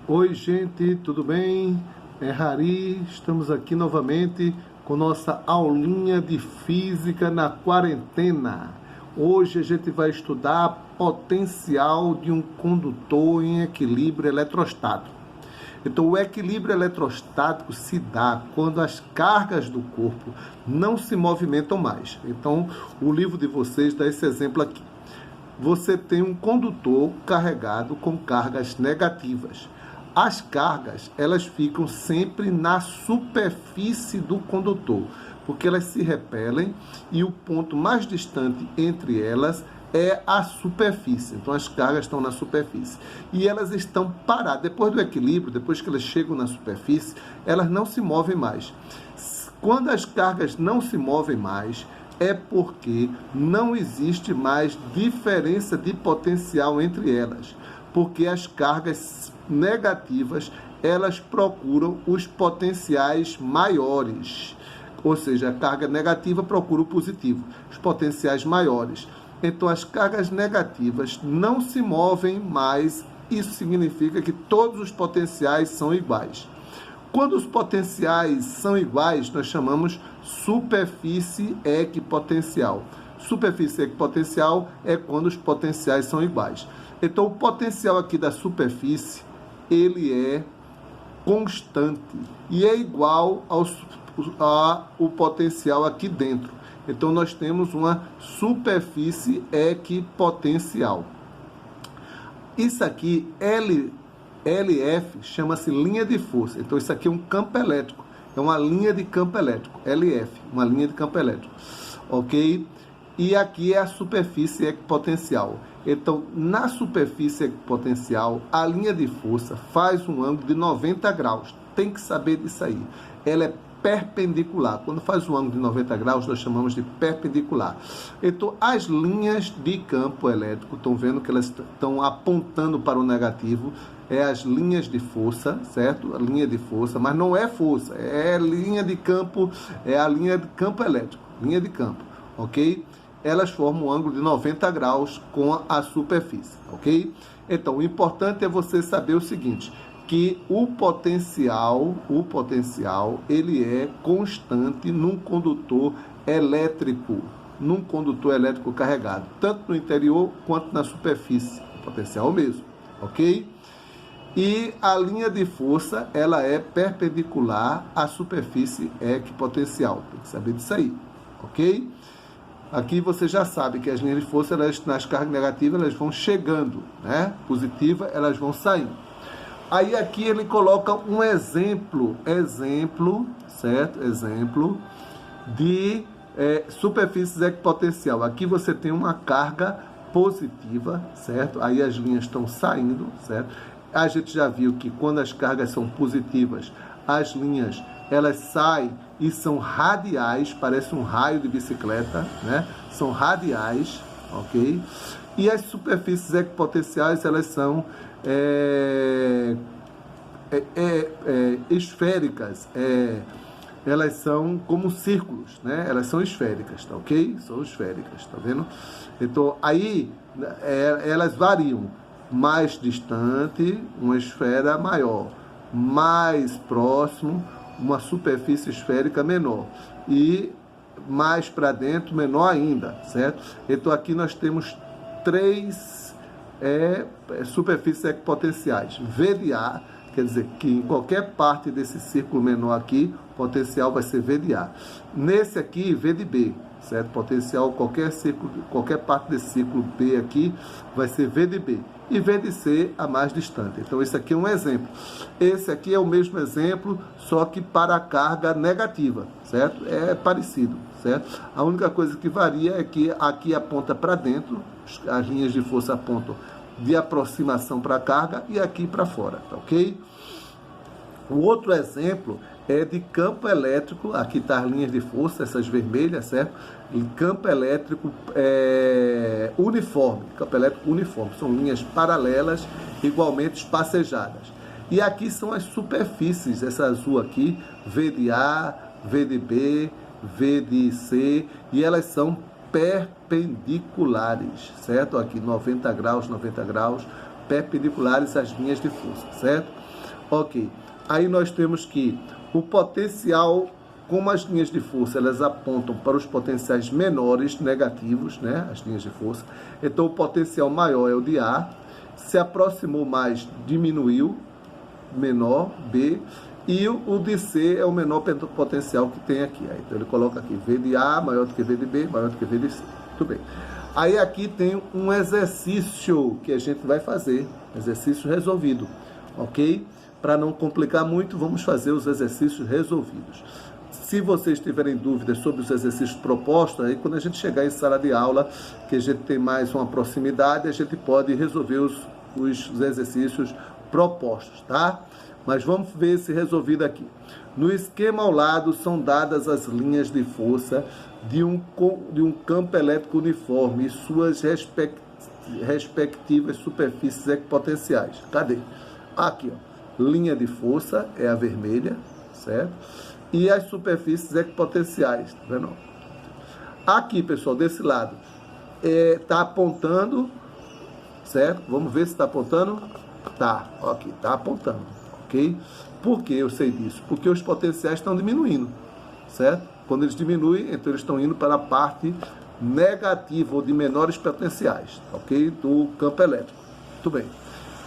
Oi, gente, tudo bem? É Rari, estamos aqui novamente com nossa aulinha de física na quarentena. Hoje a gente vai estudar potencial de um condutor em equilíbrio eletrostático. Então, o equilíbrio eletrostático se dá quando as cargas do corpo não se movimentam mais. Então, o livro de vocês dá esse exemplo aqui. Você tem um condutor carregado com cargas negativas. As cargas, elas ficam sempre na superfície do condutor, porque elas se repelem e o ponto mais distante entre elas é a superfície. Então, as cargas estão na superfície. E elas estão paradas. Depois do equilíbrio, depois que elas chegam na superfície, elas não se movem mais. Quando as cargas não se movem mais, é porque não existe mais diferença de potencial entre elas, porque as cargas negativas, elas procuram os potenciais maiores, ou seja, a carga negativa procura o positivo, os potenciais maiores. Então, as cargas negativas não se movem mais, isso significa que todos os potenciais são iguais. Quando os potenciais são iguais, nós chamamos superfície equipotencial. Superfície equipotencial é quando os potenciais são iguais. Então, o potencial aqui da superfície, ele é constante e é igual ao potencial aqui dentro. Então, nós temos uma superfície equipotencial. Isso aqui, LF, chama-se linha de força. Então, isso aqui é um campo elétrico. É uma linha de campo elétrico. LF, uma linha de campo elétrico. Ok? E aqui é a superfície equipotencial. Então, na superfície equipotencial, a linha de força faz um ângulo de 90 graus. Tem que saber disso aí. Ela é perpendicular. Quando faz um ângulo de 90 graus, nós chamamos de perpendicular. Então, as linhas de campo elétrico, estão vendo que elas estão apontando para o negativo, é as linhas de força, certo? A linha de força, mas não é força, é linha de campo, é a linha de campo elétrico, linha de campo, ok? Elas formam um ângulo de 90 graus com a superfície, ok? Então, o importante é você saber o seguinte, que o potencial, ele é constante num condutor elétrico carregado, tanto no interior quanto na superfície, o potencial mesmo, ok? E a linha de força, ela é perpendicular à superfície equipotencial, tem que saber disso aí, ok? Aqui você já sabe que as linhas de força, elas, nas cargas negativas, elas vão chegando, né? Positiva, elas vão saindo. Aí aqui ele coloca um exemplo, certo? Exemplo de superfície equipotencial. Aqui você tem uma carga positiva, certo? Aí as linhas estão saindo, certo? A gente já viu que quando as cargas são positivas, as linhas, elas saem e são radiais, parece um raio de bicicleta, né? São radiais, ok? E as superfícies equipotenciais, elas são esféricas, elas são como círculos, né? Elas são esféricas, tá ok? São esféricas, tá vendo? Então, aí, elas variam. Mais distante, uma esfera maior. Mais próximo, uma superfície esférica menor. E mais para dentro, menor ainda, certo? Então, aqui nós temos três superfícies equipotenciais. V de A, quer dizer que em qualquer parte desse círculo menor aqui, o potencial vai ser V de A. Nesse aqui, V de B, certo? Potencial, qualquer parte desse círculo B aqui, vai ser V de B. E V de C, a mais distante. Então, esse aqui é um exemplo. Esse aqui é o mesmo exemplo, só que para a carga negativa, certo? É parecido, certo? A única coisa que varia é que aqui aponta para dentro, as linhas de força apontam de aproximação para a carga e aqui para fora, tá ok? O outro exemplo é de campo elétrico, aqui está as linhas de força, essas vermelhas, certo? Em campo elétrico uniforme, são linhas paralelas, igualmente espacejadas. E aqui são as superfícies, essa azul aqui, V de A, V de B, V de C, e elas são perpendiculares, certo? Aqui 90 graus, perpendiculares às linhas de força, certo? Ok. Aí nós temos que o potencial, como as linhas de força, elas apontam para os potenciais menores negativos, né? As linhas de força. Então, o potencial maior é o de A. Se aproximou mais, diminuiu, menor, B. E o de C é o menor potencial que tem aqui. Então, ele coloca aqui V de A maior do que V de B, maior do que V de C. Muito bem. Aí aqui tem um exercício que a gente vai fazer, exercício resolvido, ok? Para não complicar muito, vamos fazer os exercícios resolvidos. Se vocês tiverem dúvidas sobre os exercícios propostos, aí quando a gente chegar em sala de aula, que a gente tem mais uma proximidade, a gente pode resolver os exercícios propostos, tá? Mas vamos ver esse resolvido aqui. No esquema ao lado são dadas as linhas de força de um campo elétrico uniforme e suas respectivas superfícies equipotenciais. Cadê? Aqui, ó. Linha de força é a vermelha, certo? E as superfícies equipotenciais, tá vendo? Aqui, pessoal, desse lado, tá apontando, certo? Vamos ver se está apontando. Tá, aqui, tá apontando, ok? Por que eu sei disso? Porque os potenciais estão diminuindo, certo? Quando eles diminuem, então eles estão indo para a parte negativa ou de menores potenciais, ok? Do campo elétrico. Muito bem.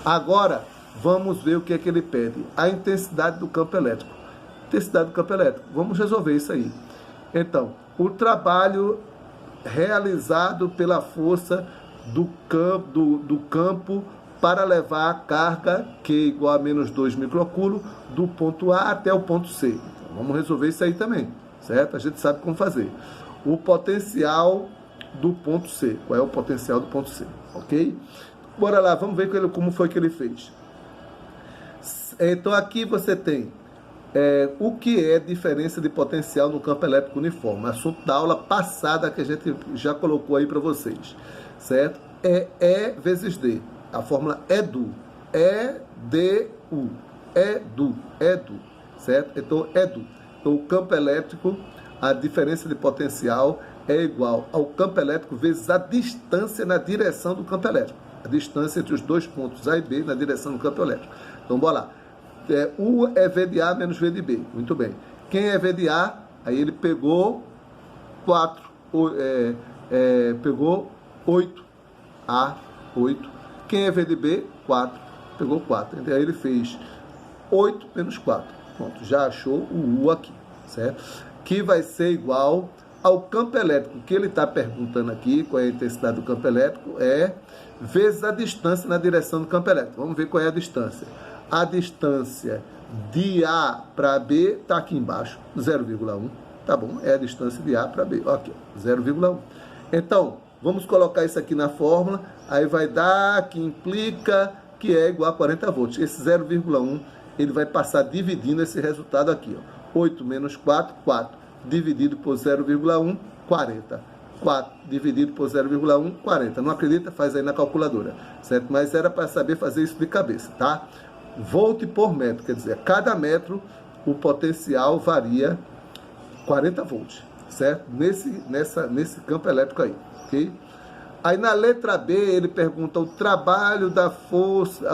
Agora, vamos ver o que é que ele pede. A intensidade do campo elétrico. Intensidade do campo elétrico. Vamos resolver isso aí. Então, o trabalho realizado pela força do campo para levar a carga Q igual a menos 2 microcoulos do ponto A até o ponto C. Então, vamos resolver isso aí também, certo? A gente sabe como fazer. O potencial do ponto C. Qual é o potencial do ponto C, ok? Bora lá, vamos ver como foi que ele fez. Então, aqui você tem o que é diferença de potencial no campo elétrico uniforme. Assunto da aula passada que a gente já colocou aí para vocês, certo? É E vezes D. A fórmula é do. E-D-U. EDU, certo? Então, EDU. Então, o campo elétrico, a diferença de potencial é igual ao campo elétrico vezes a distância na direção do campo elétrico. A distância entre os dois pontos A e B na direção do campo elétrico. Então, bora lá. U é V de A menos V de B. Muito bem. Quem é V de A? Aí ele pegou 4. Pegou 8. A, 8. Quem é V de B? 4. Pegou 4. Então, aí ele fez 8 menos 4. Pronto, já achou o U aqui, certo? Que vai ser igual ao campo elétrico. O que ele está perguntando aqui, qual é a intensidade do campo elétrico, vezes a distância na direção do campo elétrico. Vamos ver qual é a distância. A distância de A para B está aqui embaixo, 0,1. Tá bom, é a distância de A para B. Aqui, 0,1. Então, vamos colocar isso aqui na fórmula. Aí vai dar que implica que é igual a 40 volts. Esse 0,1, ele vai passar dividindo esse resultado aqui. Ó. 8 menos 4, 4. Dividido por 0,1, 40. 4 dividido por 0,1, 40. Não acredita? Faz aí na calculadora, certo? Mas era para saber fazer isso de cabeça, tá? Volt por metro, quer dizer, a cada metro o potencial varia 40 volts, certo? Nesse campo elétrico aí, ok? Aí na letra B ele pergunta o trabalho da força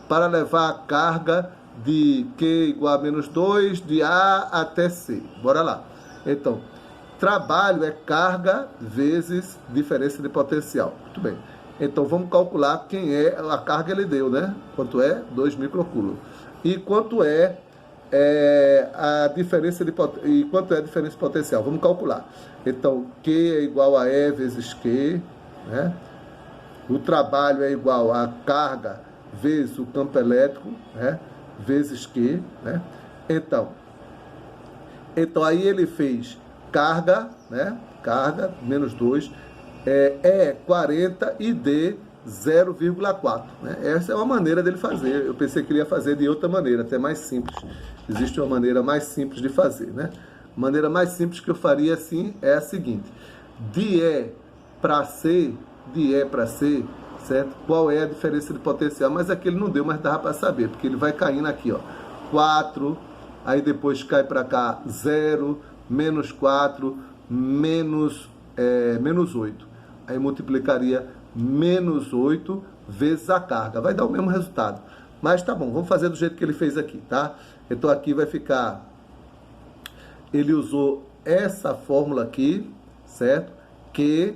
para levar a carga de Q igual a menos 2, de A até C. Bora lá. Então, trabalho é carga vezes diferença de potencial. Muito bem. Então, vamos calcular quem é a carga ele deu, né? Quanto é? 2 microcoulos. E quanto é a diferença de potencial? Vamos calcular. Então, Q é igual a E vezes Q, né? O trabalho é igual a carga vezes o campo elétrico, né? Vezes Q, né? Então aí ele fez carga, né? Carga, menos 2, E 40 e D 0,4. Né? Essa é uma maneira dele fazer. Eu pensei que ele ia fazer de outra maneira, até mais simples. Existe uma maneira mais simples de fazer, né? A maneira mais simples que eu faria assim é a seguinte: de E para C, certo? Qual é a diferença de potencial? Mas aqui ele não deu, mas dava para saber, porque ele vai caindo aqui, ó. 4, aí depois cai para cá 0, menos 4, menos 8. Aí multiplicaria menos 8 vezes a carga. Vai dar o mesmo resultado. Mas tá bom, vamos fazer do jeito que ele fez aqui, tá? Então aqui vai ficar... Ele usou essa fórmula aqui, certo? Q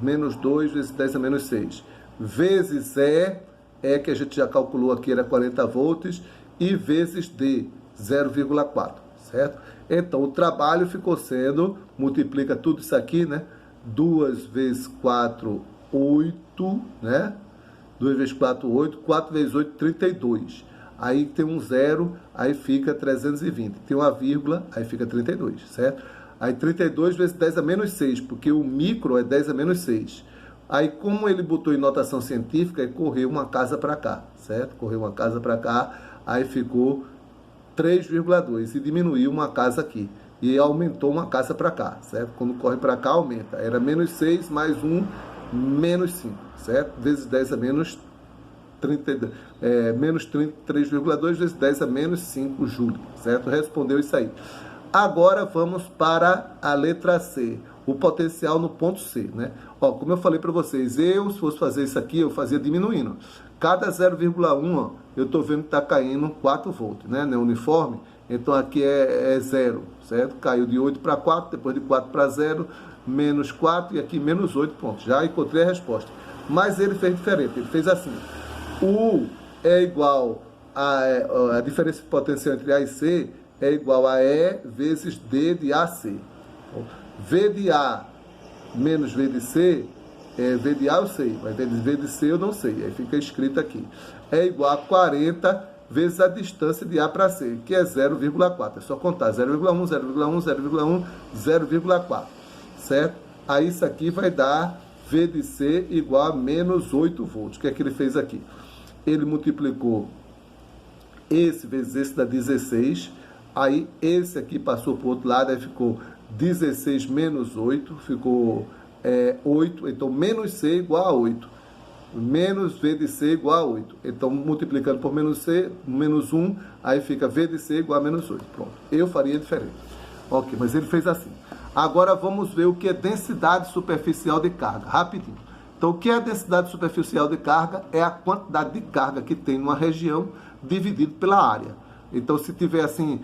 menos 2 vezes 10 a menos 6. Vezes E que a gente já calculou aqui, era 40 volts. E vezes D, 0,4, certo? Então o trabalho ficou sendo... Multiplica tudo isso aqui, né? 2 vezes 4, 8, né? 2 vezes 4, 8. 4 vezes 8, 32. Aí tem um zero, aí fica 320. Tem uma vírgula, aí fica 32, certo? Aí 32 vezes 10 a menos 6, porque o micro é 10 a menos 6. Aí, como ele botou em notação científica, ele correu uma casa para cá, certo? Correu uma casa para cá, aí ficou 3,2 e diminuiu uma casa aqui. E aumentou uma casa para cá, certo? Quando corre para cá, aumenta. Era menos 6 mais 1, menos 5, certo? Vezes 10 a menos 32, menos 3,2 vezes 10 a menos 5 Joule, certo? Respondeu isso aí. Agora vamos para a letra C, o potencial no ponto C, né? Ó, como eu falei para vocês, se fosse fazer isso aqui, eu fazia diminuindo. Cada 0,1, ó, eu estou vendo que está caindo 4 volts, né? No uniforme, então aqui é 0, certo? Caiu de 8 para 4, depois de 4 para 0, menos 4 e aqui menos 8 pontos. Já encontrei a resposta. Mas ele fez diferente, ele fez assim. U é igual a diferença de potencial entre A e C é igual a E vezes D de AC. V de A menos V de C, V de A eu sei, mas V de C eu não sei. Aí fica escrito aqui. É igual a 40 vezes a distância de A para C, que é 0,4. É só contar 0,1, 0,1, 0,1, 0,4. Certo? Aí isso aqui vai dar V de C igual a menos 8 volts. O que é que ele fez aqui? Ele multiplicou esse vezes esse dá 16. Aí esse aqui passou para o outro lado, aí ficou 16 menos 8, ficou 8. Então menos C igual a 8. Menos V de C igual a 8. Então multiplicando por menos C, menos 1, aí fica V de C igual a menos 8. Pronto. Eu faria diferente. Ok, mas ele fez assim. Agora vamos ver o que é densidade superficial de carga. Rapidinho. Então, o que é a densidade superficial de carga? É a quantidade de carga que tem numa região dividido pela área. Então, se tiver assim,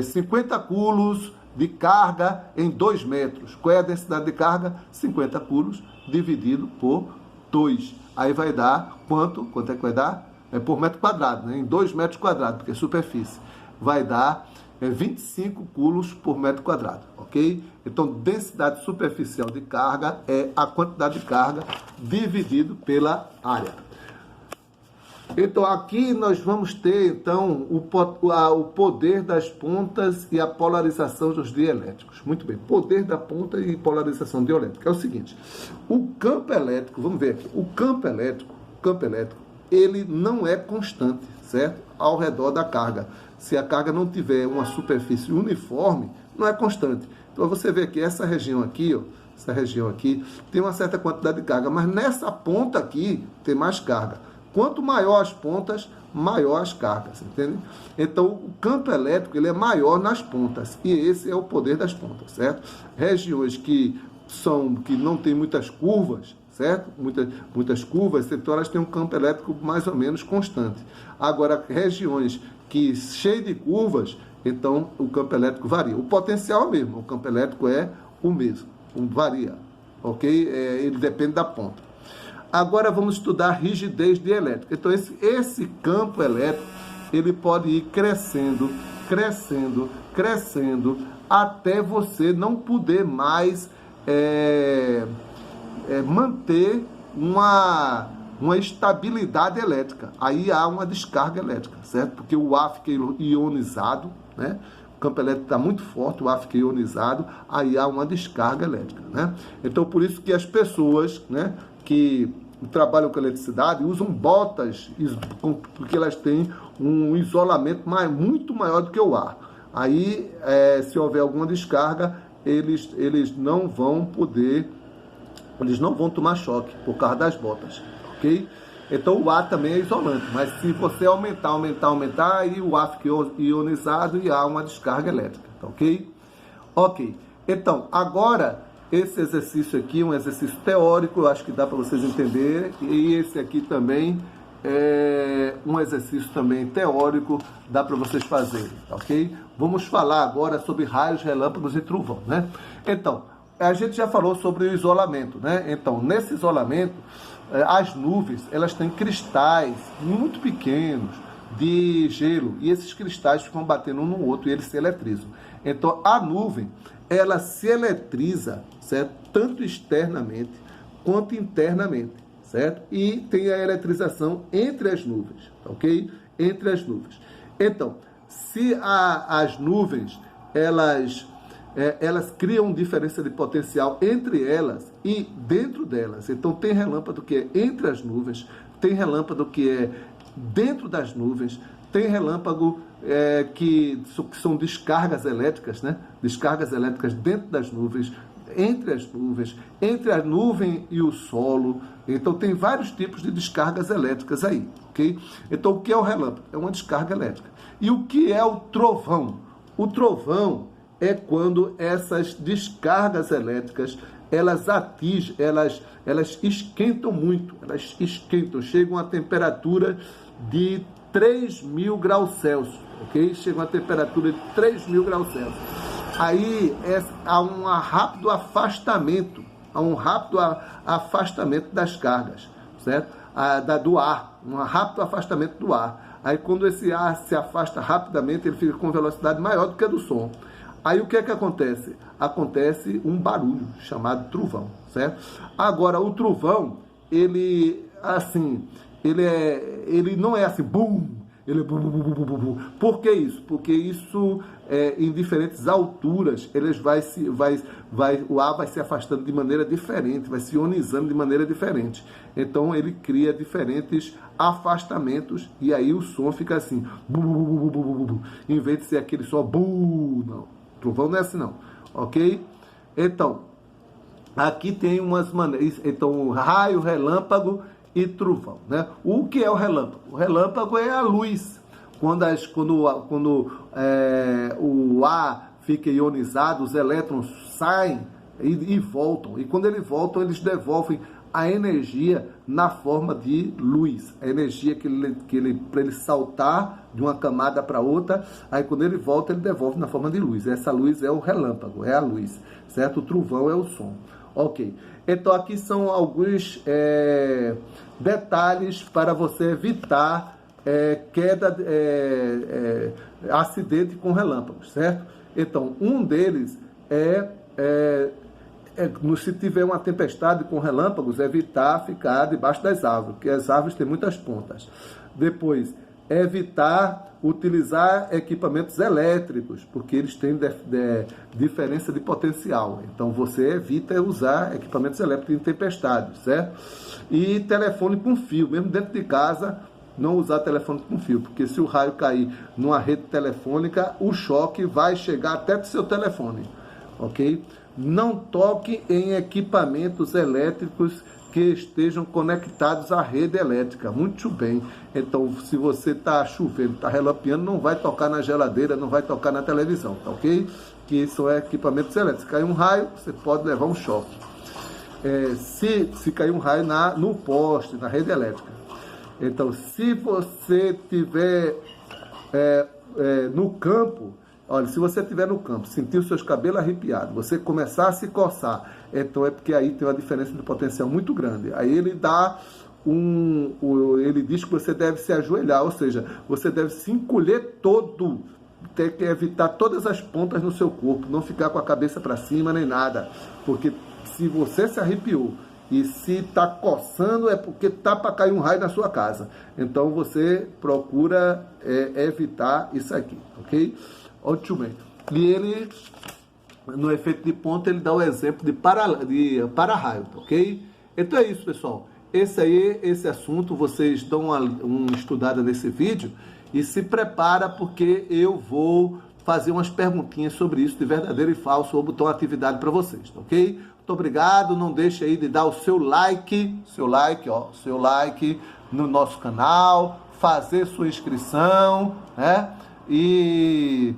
50 coulombs de carga em 2 metros, qual é a densidade de carga? 50 coulombs dividido por 2. Aí vai dar quanto? Quanto é que vai dar? É por metro quadrado, né? Em 2 metros quadrados, porque é superfície. Vai dar 25 coulombs por metro quadrado, ok? Então, densidade superficial de carga é a quantidade de carga dividido pela área. Então, aqui nós vamos ter, então, o poder das pontas e a polarização dos dielétricos. Muito bem, poder da ponta e polarização dielétrica. É o seguinte, o campo elétrico, vamos ver aqui, o campo elétrico, ele não é constante, certo? Ao redor da carga. Se a carga não tiver uma superfície uniforme, não é constante. Então, você vê que essa região aqui, ó, essa região aqui, tem uma certa quantidade de carga, mas nessa ponta aqui tem mais carga. Quanto maior as pontas, maior as cargas, entende? Então, o campo elétrico ele é maior nas pontas, e esse é o poder das pontas, certo? Regiões que não tem muitas curvas, certo? Muitas curvas, então elas têm um campo elétrico mais ou menos constante. Agora, regiões que cheias de curvas, então o campo elétrico varia. O potencial é o mesmo, o campo elétrico é o mesmo, varia, ok? Ele depende da ponta. Agora vamos estudar a rigidez dielétrica. Então esse campo elétrico, ele pode ir crescendo, crescendo, crescendo, até você não poder mais manter uma estabilidade elétrica. Aí há uma descarga elétrica, certo? Porque o ar fica ionizado, né? O campo elétrico está muito forte, o ar fica ionizado, aí há uma descarga elétrica, né? Então, por isso que as pessoas, né, que trabalham com eletricidade usam botas, porque elas têm um isolamento muito maior do que o ar. Aí, se houver alguma descarga, eles não vão tomar choque por causa das botas, ok? Então o ar também é isolante, mas se você aumentar, aí o ar fica ionizado e há uma descarga elétrica, tá ok? Ok, então agora esse exercício aqui é um exercício teórico, eu acho que dá para vocês entenderem, e esse aqui também é um exercício também teórico, dá para vocês fazerem, ok? Vamos falar agora sobre raios, relâmpagos e trovão, né? Então, a gente já falou sobre o isolamento, né? Então, nesse isolamento, as nuvens, elas têm cristais muito pequenos de gelo, e esses cristais ficam batendo um no outro e eles se eletrizam. Então, a nuvem, ela se eletriza, certo? Tanto externamente quanto internamente, certo? E tem a eletrização entre as nuvens, ok? Entre as nuvens. Então, se as nuvens, elas criam diferença de potencial entre elas e dentro delas. Então, tem relâmpago que é entre as nuvens, tem relâmpago que é dentro das nuvens, tem relâmpago que são descargas elétricas, né? Descargas elétricas dentro das nuvens, entre as nuvens, entre a nuvem e o solo. Então, tem vários tipos de descargas elétricas aí, ok? Então, o que é o relâmpago? É uma descarga elétrica. E o que é o trovão? O trovão é quando essas descargas elétricas, elas atingem, elas esquentam muito, elas esquentam, chegam a temperatura de 3.000 graus Celsius, ok? Chegam a temperatura de 3.000 graus Celsius. Aí há um rápido afastamento, das cargas, certo? Do ar, um rápido afastamento do ar. Aí quando esse ar se afasta rapidamente, ele fica com velocidade maior do que a do som. Aí o que é que acontece? Acontece um barulho chamado trovão, certo? Agora, o trovão, ele não é assim, bum, ele é bum, bum, bum, bum, bum. Por que isso? Porque isso, em diferentes alturas, o ar vai se afastando de maneira diferente, vai se ionizando de maneira diferente. Então, ele cria diferentes afastamentos e aí o som fica assim, bum, bum, bum, bum, bum, bum, em vez de ser aquele só bum, não. Trovão não é assim não, ok? Então, aqui tem umas maneiras, então, raio, relâmpago e trovão, né? O que é o relâmpago? O relâmpago é a luz. Quando o ar fica ionizado, os elétrons saem e voltam. E quando eles voltam, eles devolvem a energia na forma de luz. A energia para ele saltar de uma camada para outra, aí quando ele volta, ele devolve na forma de luz. Essa luz é o relâmpago, é a luz, certo? O trovão é o som. Ok. Então, aqui são alguns detalhes para você evitar acidente com relâmpagos, certo? Então, um deles se tiver uma tempestade com relâmpagos, evitar ficar debaixo das árvores, porque as árvores têm muitas pontas. Depois, evitar utilizar equipamentos elétricos, porque eles têm diferença de potencial. Então, você evita usar equipamentos elétricos em tempestades, certo? E telefone com fio, mesmo dentro de casa, não usar telefone com fio, porque se o raio cair numa rede telefônica, o choque vai chegar até do seu telefone, ok? Não toque em equipamentos elétricos que estejam conectados à rede elétrica. Muito bem. Então, se você está chovendo, está relampeando, não vai tocar na geladeira, não vai tocar na televisão, tá ok? Que são equipamentos elétricos. Se cair um raio, você pode levar um choque. Se cair um raio no poste, na rede elétrica. Então, se você estiver no campo, olha, se você estiver no campo, sentir os seus cabelos arrepiados, você começar a se coçar, então é porque aí tem uma diferença de potencial muito grande. Aí ele ele diz que você deve se ajoelhar, ou seja, você deve se encolher todo, tem que evitar todas as pontas no seu corpo, não ficar com a cabeça para cima nem nada, porque se você se arrepiou e se está coçando é porque está para cair um raio na sua casa. Então você procura evitar isso aqui, ok? Ótimo bem. E ele, no efeito de ponta, ele dá o exemplo de para-raio, ok? Então é isso, pessoal. Esse assunto, vocês dão uma estudada nesse vídeo e se prepara porque eu vou fazer umas perguntinhas sobre isso, de verdadeiro e falso, ou botar uma atividade para vocês, ok? Muito obrigado, não deixe aí de dar o seu like no nosso canal, fazer sua inscrição, né? E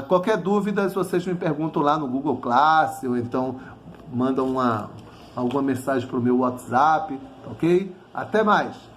qualquer dúvida, vocês me perguntam lá no Google Class, ou então manda alguma mensagem para o meu WhatsApp, ok? Até mais!